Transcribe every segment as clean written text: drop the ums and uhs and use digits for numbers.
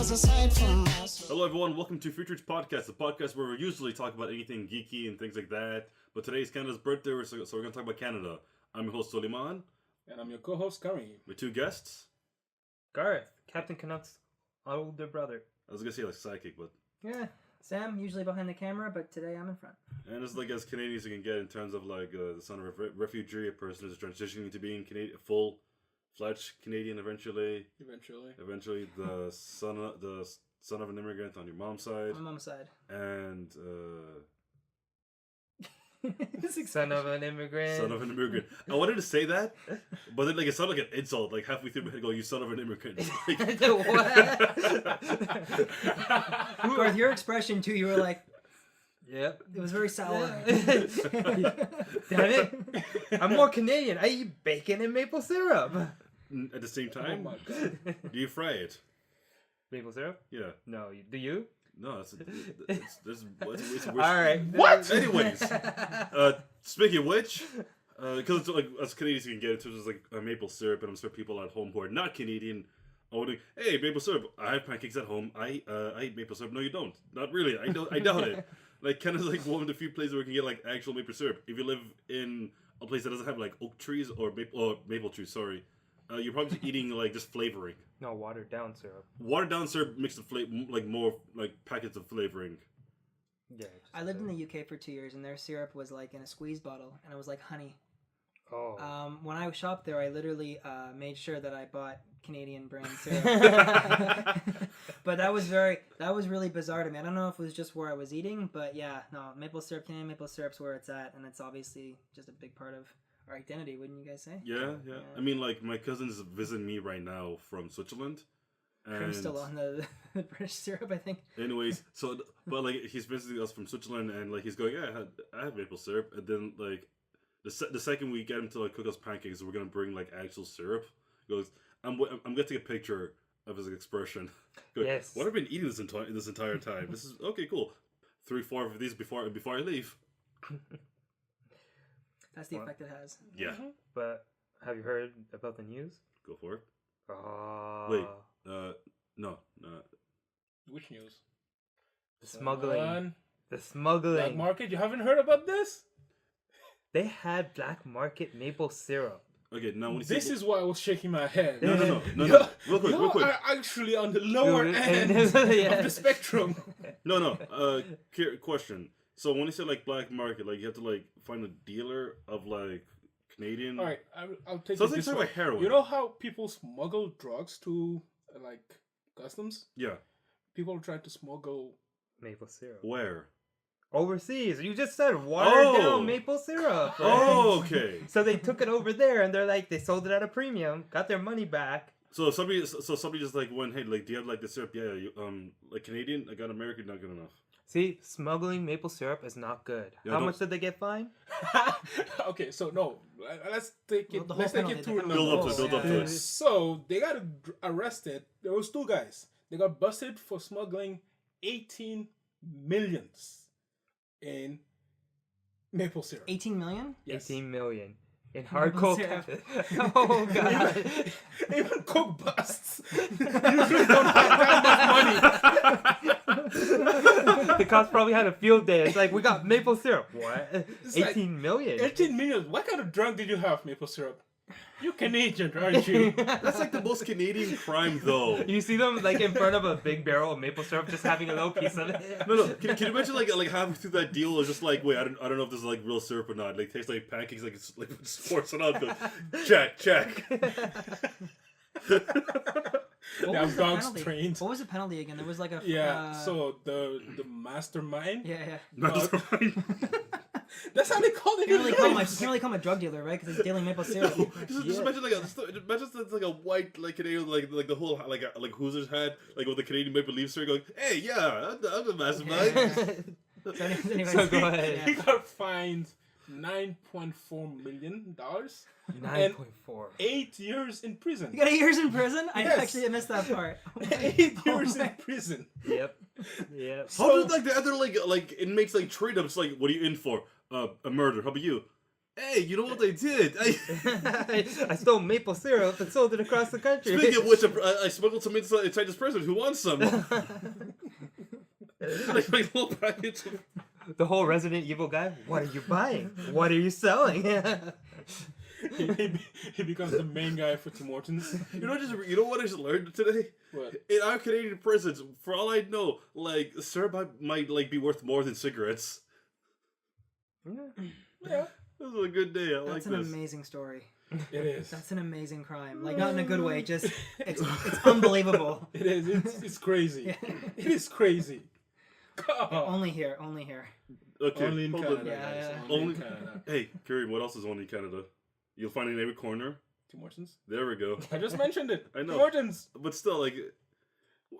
miles aside from us. Hello everyone, welcome to Future's Podcast, the podcast where we usually talk about anything geeky and things like that. But today is Canada's birthday, so we're going to talk about Canada. I'm your host, Soliman. And I'm your co-host, Kareem. With two guests. Gareth, Captain Canuck's older brother. I was going to say like psychic, but... Yeah, Sam, usually behind the camera, but today I'm in front. And it's like as Canadians you can get in terms of like the son of a refugee, a person who's transitioning to being full-fledged Canadian eventually. Eventually, the son of an immigrant on your mom's side. On my mom's side. And Son of an immigrant. Son of an immigrant. I wanted to say that, but then like it sounded like an insult. Like halfway through my head, go, "You son of an immigrant." Like, what? Garth, your expression too. You were like, Yep. it was very sour. Damn it! I'm more Canadian. I eat bacon and maple syrup. at the same time, Oh my god. do you fry it? Maple syrup? Yeah. No. Do you? No, it's weird. All right. What? Anyways, speaking of which, because it's like as Canadians you can get into just like maple syrup, and I'm sure people at home who are not Canadian are wondering, "Hey, maple syrup! I have pancakes at home. I eat maple syrup." No, you don't. Not really. I doubt it. Like Canada's like one of the few places where you can get like actual maple syrup. If you live in a place that doesn't have like oak trees or maple trees, sorry, you're probably just eating like just flavoring. No, watered down syrup. Watered down syrup mixed with like more like packets of flavoring. Yeah. I lived in the UK for 2 years, and their syrup was like in a squeeze bottle, and it was like honey. Oh. When I shopped there, I literally made sure that I bought Canadian brand syrup. But that was really bizarre to me. I don't know if it was just where I was eating, but yeah, no, Canadian maple syrup's where it's at, and it's obviously just a big part of our identity, wouldn't you guys say? Yeah. I mean, like my cousin's visiting me right now from Switzerland. And I'm still on the British syrup, I think. anyways, but like he's visiting us from Switzerland, and like he's going, "Yeah, I have maple syrup," and then like. The second we get him to like cook us pancakes, we're gonna bring like actual syrup. He goes, I'm gonna take a picture of his expression. Goes, Yes. What have I been eating this entire time? This is okay, cool. 3-4 of these before I leave. That's the effect it has. Yeah. But have you heard about the news? Go for it. Oh. Wait. No. Which news? The smuggling. The Black smuggling. market? You haven't heard about this? They had black market maple syrup. Okay, now when you This say, is why I was shaking my head. no. Real quick. You are actually on the lower end of the spectrum. No. Question. So when you say like black market, like you have to like find a dealer of like Canadian. All right, I'll take So it let's this talk way. about heroin. You know how people smuggle drugs to like customs? Yeah. People try to smuggle. Maple syrup. Where? Overseas. You just said watered down maple syrup. Right? Oh, okay. So they took it over there, and they're like, they sold it at a premium, got their money back. So somebody just like went, "Hey, like, do you have like the syrup?" Yeah, like Canadian. I got American, not good enough. See, smuggling maple syrup is not good. Yeah, How don't- much did they get fined? Okay, so no, let's take it. Well, the whole Let's take penalty, it the through. penalty. Build up to it. So they got arrested. There was 2 guys. They got busted for smuggling 18 millions in maple syrup. 18 million? Yes. 18 million. In hard Maple cold. syrup. Oh, God. Even coke busts usually don't have that much money. The cops probably had a field day. It's like, we got maple syrup. What? It's 18 million? 18 million. What kind of drug did you have, maple syrup? You Canadian, aren't you? That's like the most Canadian crime, though. You see them like in front of a big barrel of maple syrup, just having a little piece of it. No. Can you imagine like halfway through that deal, it's just like, wait, I don't know if this is like real syrup or not. Like tastes like pancakes, like it's like sports and all. Check. What was the dogs penalty? trained. What was the penalty again? There was like a... Yeah, so the mastermind. Yeah. That's how they call it. You can't really call him a drug dealer, right? Because he's dealing maple syrup. Just imagine imagine it's like a white like Canadian like the whole like Hoosiers had like with the Canadian maple leaf syrup going, "Hey, yeah, I'm the mastermind." So anyways, So go ahead. He got fined $9.4 million 9.4. 8 years in prison. You got 8 years in prison? Yes. I actually missed that part. 8 years in man. prison. Yep. How did like the other like inmates like treat him? It's like, what are you in for? A murder. How about you? Hey, you know what they did? I stole maple syrup and sold it across the country. Speaking of which, I smuggled some inside this person who wants some. Like a little package. The whole Resident Evil guy. What are you buying? What are you selling? he becomes the main guy for Tim Hortons. You know what I just learned today? What? In our Canadian prisons, for all I know, like syrup might like be worth more than cigarettes. Yeah, This is a good day. I like That's this. an amazing story. it is. That's an amazing crime. Like, not in a good way, just, it's unbelievable. It is. It's crazy. It is crazy. God. Only here, only here. Okay, Only in hold Canada, on. Yeah, guys. yeah. Only Only- in Canada. Hey, Kareem, what else is only in Canada? You'll find it in every corner. Tim Hortons. There we go. I just mentioned it. I know. Tim Hortons. But still, like,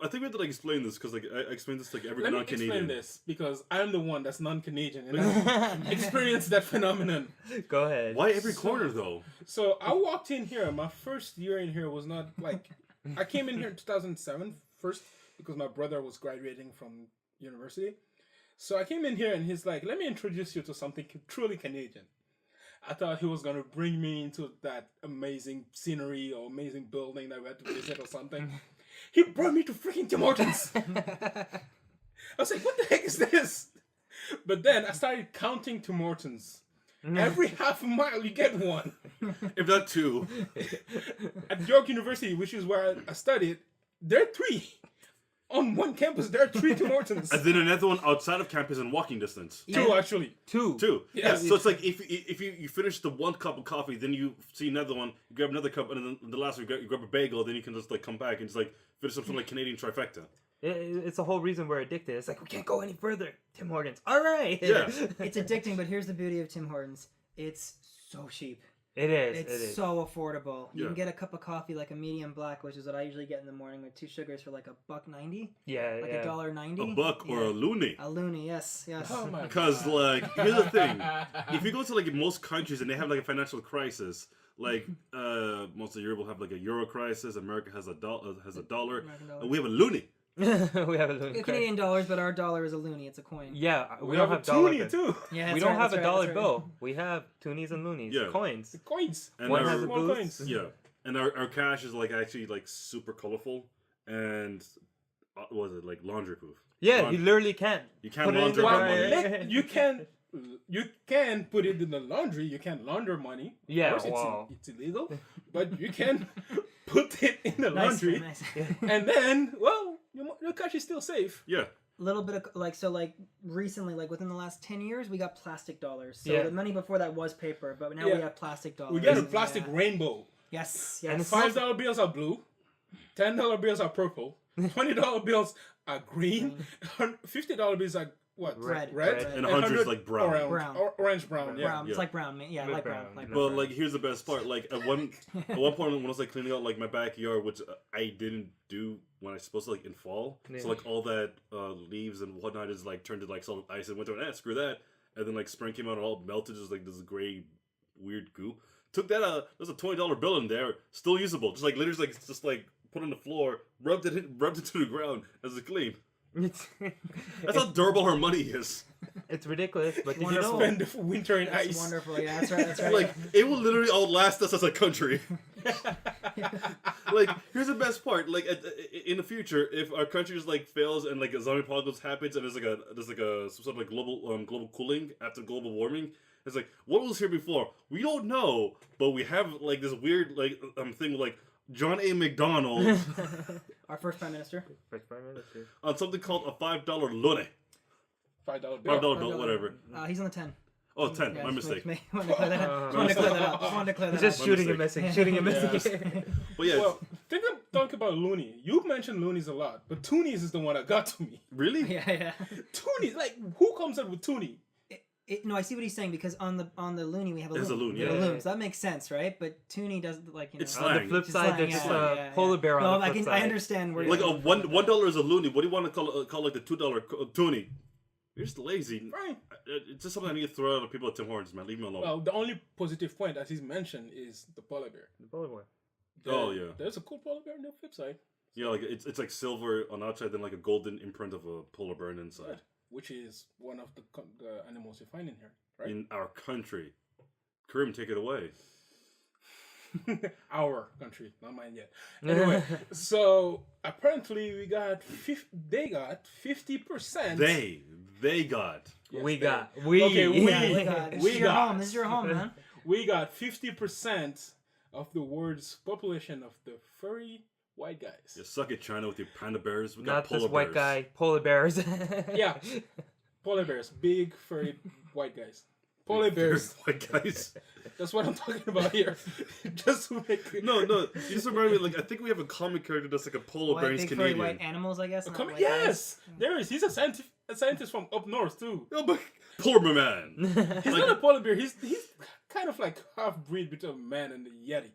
I think we have to like explain this because like I explained this to like every Let me explain non-Canadian. this because I'm the one that's non-Canadian and I've experienced that phenomenon. Go ahead. Why every corner though? So I walked in here. My first year in here was not like I came in here in 2007 first because my brother was graduating from university. So I came in here and he's like, "Let me introduce you to something truly Canadian." I thought he was gonna bring me into that amazing scenery or amazing building that we had to visit or something. He brought me to freaking Tim Hortons. I was like, "What the heck is this?" But then I started counting Tim Hortons. Every half a mile you get one. If not two. At York University, which is where I studied, there are 3. On one campus, there are 3 Tim Hortons. And then another one outside of campus in walking distance. 2 actually. Two. Yeah. Yes. So it's like if you finish the one cup of coffee, then you see another one, you grab another cup, and then the last one you grab a bagel, then you can just like come back and just like finish something like Canadian trifecta. It's the whole reason we're addicted. It's like, we can't go any further. Tim Hortons. All right. Yeah. It's addicting, but here's the beauty of Tim Hortons. It's so cheap. It is. It's It is. so affordable. You Yeah. can get a cup of coffee like a medium black, which is what I usually get in the morning with 2 sugars for like $1.90, Yeah. like yeah. $1.90. A buck or a loony. A loony, yes. Oh my Because God. like here's the thing, if you go to like most countries and they have like a financial crisis, like most of Europe will have like a euro crisis. America has a dollar, American dollar. and we have a loony. we have a little Canadian dollars, but our dollar is a loony. It's a coin. Yeah, we don't have a have dollar. toonie too. Yeah, We that's don't right, have that's a right, dollar that's right. bill. We have toonies and loonies. Yeah. Coins. The coins. And One our, has a Small booth. coins. yeah, and our cash is like actually like super colorful and what was it like laundry proof? Yeah, Laundry. you literally can't. You can't Put it in launder the our dryer. money. You can put it in the laundry. You can launder money. Of Yeah, course wow. it's illegal, but you can put it in the Nice, laundry, nice. and then your cash is still safe. Yeah, Little bit of like recently, like within the last 10 years, we got plastic dollars. So Yeah. the money before that was paper, but now Yeah. we have plastic dollars. We get a Yeah. plastic rainbow. Yes, And yes. it's not- $5 bills are blue, $10 bills are purple, $20 bills are green, $50 bills are what? Red. Red. and 100's like brown. Brown. Orange brown. Yeah. Brown. Yeah. It's like brown. Yeah, With like brown. brown. Like No. But brown. like, here's the best part. Like at one point when I was like cleaning out like my backyard, which I didn't do when I was supposed to like in fall. Yeah. So like all that leaves and whatnot is like turned to like solid ice and went to screw that. And then like spring came out and all melted, just like this gray weird goo. Took that there's a $20 bill in there, still usable. Just like literally like just like put on the floor, rubbed it to the ground as a clean. It's, That's how durable her money is. it's ridiculous, but did you Wonderful. know? Spend the winter in It's ice. wonderful. Yeah, that's right. That's right. Like it will literally outlast us as a country. Like here's the best part. Like in the future, if our country just like fails and like a zombie apocalypse happens and there's like a some sort of like global cooling after global warming, it's like what was here before? We don't know, but we have like this weird like thing with like John A. McDonald Our first prime minister. First Prime Minister. on something called a $5 lone. $5 bill. $5 bill, whatever. He's on the 10. Oh, 10. Yeah, my just mistake. wanted to clear that up. Just wanted to clear that up. Just wanted to clear He's that just up. shooting and mistake. missing, shooting and Yeah. missing. But yeah, Well, talk about loony. You mentioned loonies a lot, but toonies is the one that got to me. really? Yeah, yeah. Toonies, like who comes up with toonie? No, I see what he's saying because on the loony we have a There's loon. a loon, We have yeah. a loon, so that makes sense, right? But toonie doesn't like It's On slang. the flip Just side, slang, there's yeah, just yeah, a yeah. polar bear No, on the I flip can. side. I understand where Like you're a $1 is a loony. What do you want to call like the $2 toonie? You're just lazy. Right. It's just something I need to throw out at people at Tim Hortons, man. Leave me alone. Well, the only positive point that he's mentioned is the polar bear. The polar bear. Oh, yeah. There's a cool polar bear on the flip side, Yeah, like it's like silver on the outside, then like a golden imprint of a polar bear on the inside. which is one of the animals you find in here, right? In our country. Karim, take it away. Our country, not mine yet. Anyway, so apparently they got 50%. They got. Yes, we they- got. Okay, we- Yeah, we got. This we is your got- home. This is your home, man. We got 50% of the world's population of the furry white guys. You suck it, China, with your panda bears. We got Not polar this white bears. guy. Polar bears. Yeah. Polar bears, big furry white guys. Polar bears. White guys. That's what I'm talking about here. Just to make it. No, you just remind me. Like, I think we have a comic character that's like a polar bear. White, He's big furry Canadian. white animals, I guess. not white guys. Yes, there is. He's a scientist from up north too. No, but poor man. He's not a polar bear. He's kind of like half breed between a man and a yeti.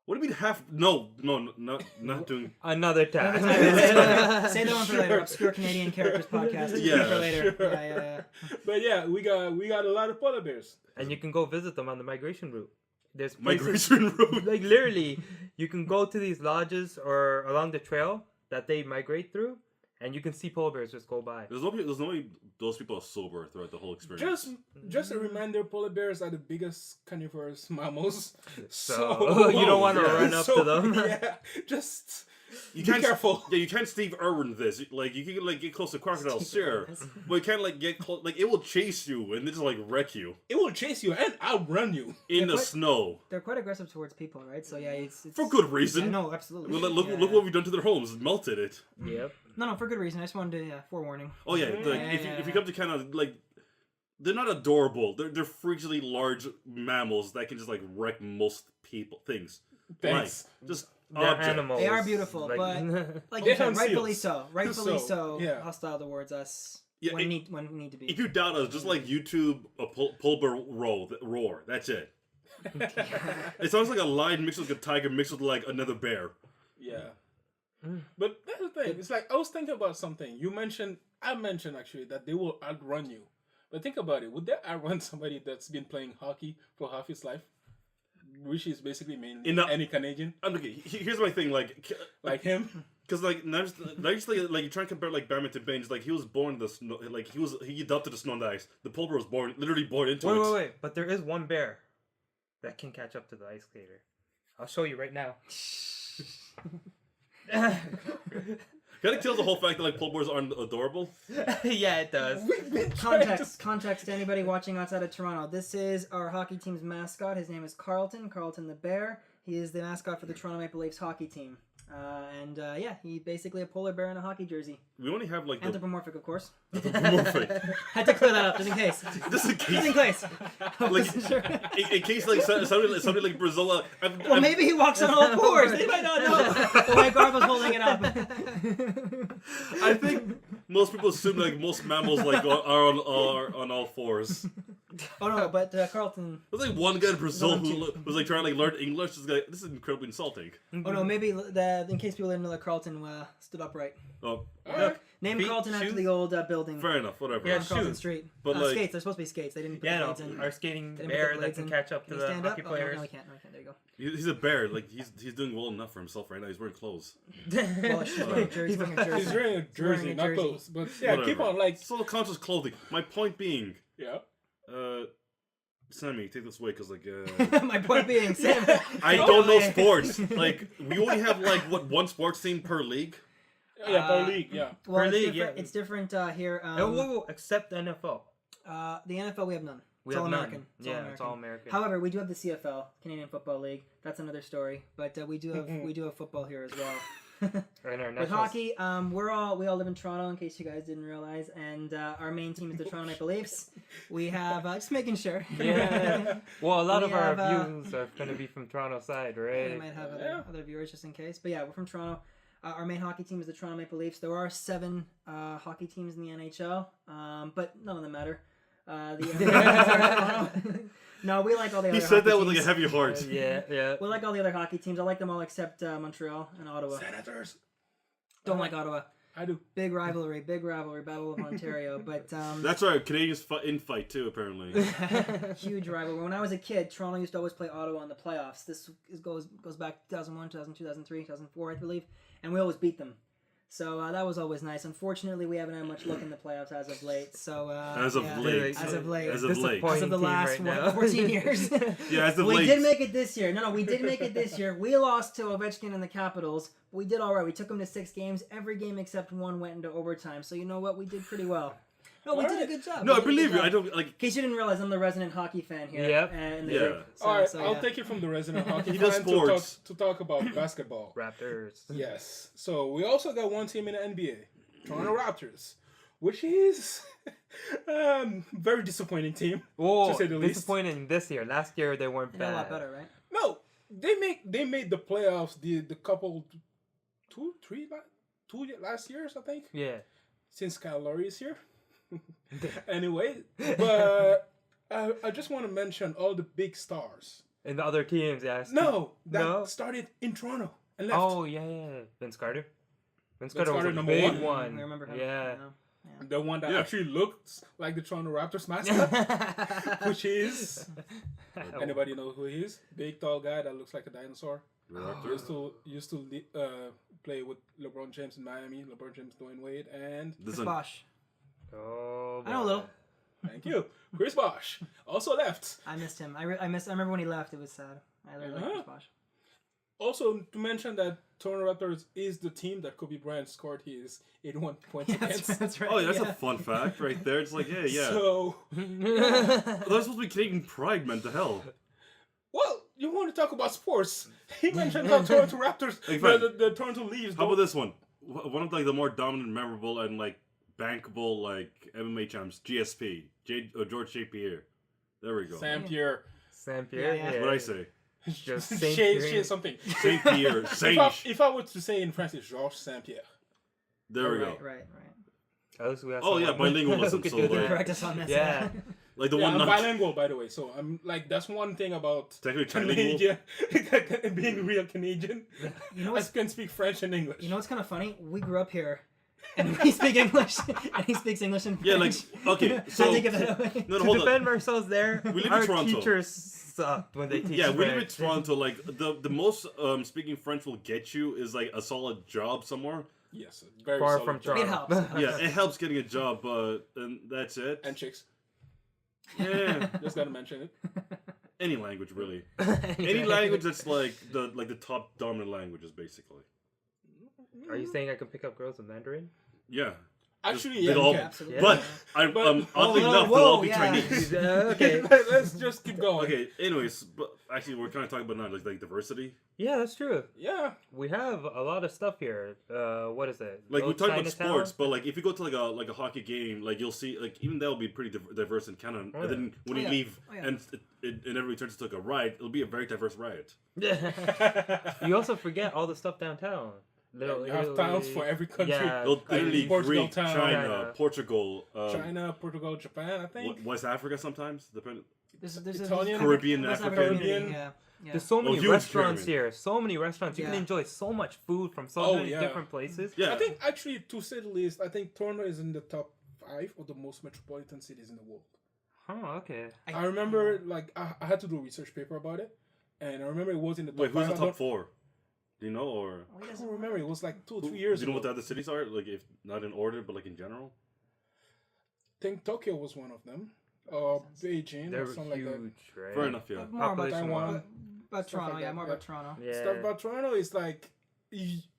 What do you mean half? No, not doing. Another time. Say that one for later. Obscure Canadian Characters podcast. Yeah, for later. sure. Yeah. But yeah, we got a lot of polar bears. And you can go visit them on the migration route. There's places, Migration route. like literally, you can go to these lodges or along the trail that they migrate through, and you can see polar bears just go by. There's no way those people are sober throughout the whole experience. Just a reminder, polar bears are the biggest carnivorous mammals. So you don't want to yeah. run up to them. Yeah, just You be can't careful. Yeah, you can't Steve Irwin this. Like, you can like get close to crocodiles, sure, but you can't like get close. Like, it will chase you and just like wreck you It will chase you and outrun you. in the what? snow They're quite aggressive towards people, right? So yeah, it's for good Yeah, reason. no, absolutely. Well, look Yeah. what we've done to their homes. Melted it. Yep. No, for good reason. I just wanted to forewarning. Oh yeah, like, Yeah, if you yeah. come to kind of like, they're not adorable. They're freakishly large mammals that can just like wreck most things. Thanks. Like, just They're objects. animals. They are beautiful, Like- Like They you said, hunt rightfully seals. so. Rightfully So, so. yeah. Hostile towards us Yeah, when we need to be. If you doubt us, just like YouTube a pulper roar. That's it. It sounds like a lion mixed with a tiger mixed with like another bear. Yeah. But that's the thing. It's like I was thinking about something. I mentioned actually that they will outrun you. But think about it. Would they outrun somebody that's been playing hockey for half his life? Which is basically mainly any Canadian. Okay, here's my thing. Like him. Because like not just like you try and compare like Batman to Bane. Like he was born in the snow. Like he adopted the snow and the ice. The polar bear was literally born into it. Wait. But there is one bear that can catch up to the ice skater. I'll show you right now. Kind of kills the whole fact that like polar bears aren't adorable. Yeah, it does. Context to anybody watching outside of Toronto. This is our hockey team's mascot. His name is Carlton the Bear. He is the mascot for the Toronto Maple Leafs hockey team. Yeah, he's basically a polar bear in a hocky jersey. We only have like the Anthropomorphic, of course. anthropomorphic. Had to clear that up, just in case. Just in Just in case. case. I Like, wasn't sure. in case like somebody like Brazil. Well, maybe he walks on all fours. They might not know. The white garb was holding it up. I think most people assume like most mammals like are on all fours. Oh no, but Carlton. There's like one guy in Brazil No, who was like trying to like learn English. This is incredibly insulting. Oh no, maybe in case people didn't know that Carlton stood upright. Oh, Alright. Name Feet, Carlton after shoes? the old building fair enough. Whatever. Yeah, on Carlton shoes. Street. But, like- Skates. They're supposed to be skates. They didn't put Yeah, the no. blades in. Our skating They didn't put bear the that blades can in. catch up to Can he the stand up? hockey Oh, players. no, he can't. No, he can't. There you go. He's a bear. Like he's doing well enough for himself right now. He's wearing clothes. Well, she's wearing a jersey. He's wearing a jersey. He's wearing a jersey, a not jersey. clothes. But yeah, keep Whatever. on like Self-conscious clothing. My point being, yeah. Sammy, take this away because like My point being, Sam. I don't know sports. Like we only have like one sports team per league. Yeah, per league, yeah. Well, Per it's league, different. yeah. It's different here. Whoa, except the NFL. The NFL, we have none. We It's have all none. American. It's all Yeah, American. it's all American. However, we do have the CFL, Canadian Football League. That's another story. But we do have football here as well. Right, our With national- hockey, we all live in Toronto, in case you guys didn't realize, and our main team is the Toronto Maple Leafs. We have just making sure. Yeah. Well, a lot We of our have, views are going to be from Toronto side, We right? might have Yeah. other viewers just in case, but yeah, we're from Toronto. Our main hockey team is the Toronto Maple Leafs. There are 7 hockey teams in the NHL, but none of them matter. No, we like all the other. He said hockey that with like a teams. heavy heart. Yeah. We like all the other hockey teams. I like them all except Montreal and Ottawa. Senators. Don't like Ottawa. I do. Big rivalry, Battle of Ontario. But That's right. Canadians fight too. Apparently. huge rivalry. When I was a kid, Toronto used to always play Ottawa in the playoffs. This goes back 2001, 2002, 2003, 2004, I believe, and we always beat them. So that was always nice. Unfortunately, we haven't had much luck in the playoffs as of late. So As of yeah. late. As of late. As of late. As of the last Disappointing team right now. 14 years. Yeah, as of we late. did make it this year. No, we did make it this year. We lost to Ovechkin and the Capitals. But we did all right. We took them to 6 games. Every game except one went into overtime. So you know what? We did pretty well. No, we did a good job. No, We I did a good believe you. job. I don't like. In case you didn't realize, I'm the resident hockey fan here. Yep. And Yeah. All right, so, I'll yeah. take it from the resident hockey He fan does sports. to talk about basketball. Raptors. Yes. So we also got one team in the NBA, Toronto Raptors, which is very disappointing team. Oh, To say the least. disappointing this year. Last year they weren't They did a bad. lot better, right? No, they made the playoffs the couple two last years I think Yeah. since Kyle Lowry is here. Anyway, but I just want to mention all the big stars. And the other teams, yeah. No, that No? started in Toronto and left. Oh yeah. Vince Carter. Vince Carter was Carter, a number big one. one. I remember him. Yeah. The one that Yeah. actually looks like the Toronto Raptors mascot, which is anybody know who he is? Big tall guy that looks like a dinosaur. Used to play with LeBron James in Miami. LeBron James, Dwayne Wade, and Chris Bosh. Oh, I know a boy. little. thank you, Chris Bosh, also left. I missed him. I remember when he left. It was sad. I really like Chris Bosh. Also, to mention that Toronto Raptors is the team that Kobe Bryant scored his 81 points against. That's right. Oh, yeah, that's a fun fact right there. It's like, yeah, yeah. So, That's supposed to be Canadian pride, man. The hell. well, you want to talk about sports? He mentioned how Toronto Raptors, Hey, fine. the Toronto Leafs. How about this one? One of like the more dominant, memorable, and like bankable like MMA champs, GSP, George St. Pierre. There we go. Sam Pierre. Sam Pierre. Yeah, yeah. That's what I say. Just Shay, Saint Shay Pierre. something. Saint Pierre. Sage. If I were to say in French, it's Georges Saint Pierre. There we go. Right. At least we have Oh, yeah, someone bilingualism, who could so, do like- that. Correct us on this. Yeah. Like the Yeah, one I'm not bilingual, by the way. So I'm like, that's one thing about technically trilingual. Canadian, being real Canadian. You know I what's can speak French and English. You know what's kind of funny? We grew up here, and we speak English, and he speaks English and French. Yeah, like, okay, so- Take that away. No, no, To hold on. defend ourselves there, We live in our Toronto. teachers sucked when they teach Yeah, we live in French. Toronto. Like the most speaking French will get you is like a solid job somewhere. Yes, very Far solid from job. It helps. Yeah, it helps getting a job, but and that's it. And chicks. Yeah, Just gotta mention it. any language really. Any language that's like the top dominant languages, basically. Are you saying I can pick up girls in Mandarin? Yeah, Actually, They'll yeah, all- you can. Absolutely. but But- oddly whoa, enough, whoa, they'll all be yeah. Chinese. Okay. Let's just keep going. Okay. Anyways, but actually, we're kind of talking about now like diversity. Yeah, that's true. Yeah. We have a lot of stuff here. What is it? Like we Little talk about Chinatown? sports, but like if you go to like a hockey game, like you'll see like even that'll be pretty diverse in Canada. Oh, And then when Oh, you yeah. leave Oh, yeah. and it everybody turns into like a riot, it'll be a very diverse riot. You also forget all the stuff downtown. You have towns for every country. Yeah. They'll literally Portugal Greek, town. China, China. Portugal, China, Portugal, Japan, I think. West Africa sometimes, depending. There's Italian, Caribbean, West African. Caribbean, yeah. There's so many huge restaurants pyramid. here. So many restaurants. You can Yeah. enjoy so much food from so Oh, many yeah. different places. Yeah, I think actually, to say the least, I think Toronto is in the top 5 of the most metropolitan cities in the world. Oh, okay. I remember, like, I had to do a research paper about it, and I remember it was in the top Wait, who's 5. the top 4? Do you know, or I don't remember. It was like 2 or 3 years do you know ago. what the other cities are? Like, if not in order, but like in general. I think Tokyo was one of them. Beijing They're or something like that. huge, right? Fair enough, yeah. More about Population Taiwan. wise. About Stuff Toronto, like yeah, that, more yeah. about Toronto. Yeah. Stuff about Toronto is like,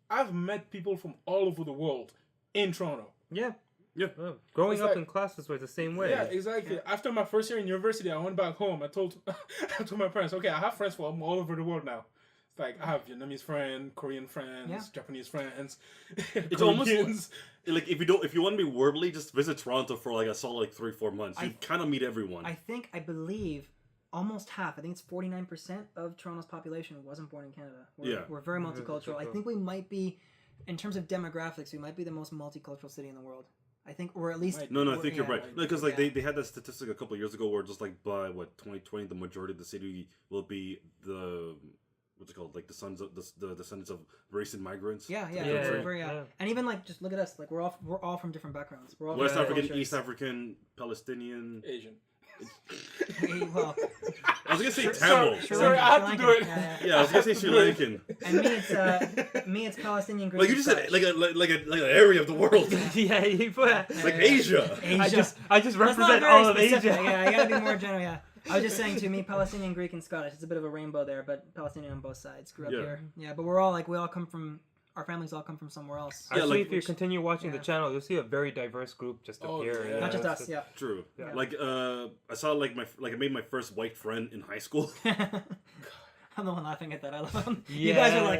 I've met people from all over the world in Toronto. Yeah. Yeah. Oh, growing It's up like- in classes was the same way. Yeah, exactly. After my first year in university, I went back home. I told my parents, okay, I have friends from all over the world now. It's like I have Vietnamese friends, Korean friends, Yeah. Japanese friends. It's almost Koreans. like if you want to be worldly, just visit Toronto for like a solid like 3-4 months. You kind of meet everyone. I believe almost half, I think it's 49% of Toronto's population wasn't born in Canada. We're very multicultural. I think we might be, in terms of demographics, we might be the most multicultural city in the world. I think, or at least... No, I think you're yeah. right. Because like Yeah. they had that statistic a couple of years ago where just like by 2020, the majority of the city will be the what's it called, like the sons of the descendants of recent migrants. Yeah, to yeah, the Yeah. country. it's very, Yeah. And even like, just look at us. Like we're all from different backgrounds. We're all West from African, cultures. East African, Palestinian. Asian. Well, I was gonna say Tamil. Sorry, I have to do it. Yeah, I was gonna say Sri Lankan. And me, it's Palestinian, Greek. Like you just said, like an area of the world, Yeah, you put. like Asia. I just That's not represent very all of specific. Asia. Yeah, I gotta be more general. Yeah, I was just saying to me, Palestinian, Greek, and Scottish. It's a bit of a rainbow there, but Palestinian on both sides. Grew up Yeah. here. Yeah, but we're all like we all come from. Our families all come from somewhere else. Yeah, Actually, like- if you continue watching the Yeah. channel, you'll see a very diverse group just Oh, appear. yeah. Not just it's us. Yeah. True. Yeah. Like I saw like I made my first white friend in high school. I'm the one laughing at that. I love him. You Yeah. guys are like,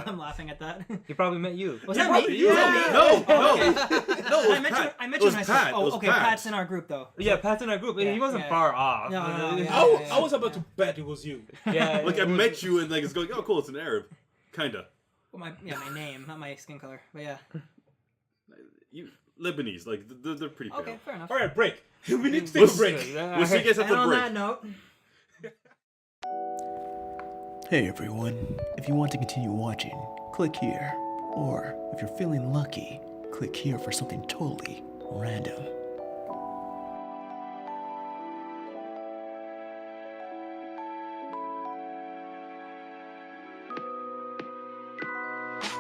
I'm laughing at that. He probably met you. Was that me? Yeah. Was that me? No, Oh, no. okay. No, it was I met Pat. you. I met It you was in high Pat. school. It was Oh, okay. Pat. Pat's in our group though. Yeah, Pat's in our group. Yeah, he wasn't yeah. far off. No, yeah. I was about to bet it was you. Yeah, Like I met you and like it's going, oh cool, it's an Arab, kinda. Well, my name, not my skin color, but yeah. You Lebanese, like they're pretty pale. Okay, fair enough. All right, break. We need to take a break. We'll see you guys at And the on break. that note, Hey everyone, if you want to continue watching, click here. Or if you're feeling lucky, click here for something totally random.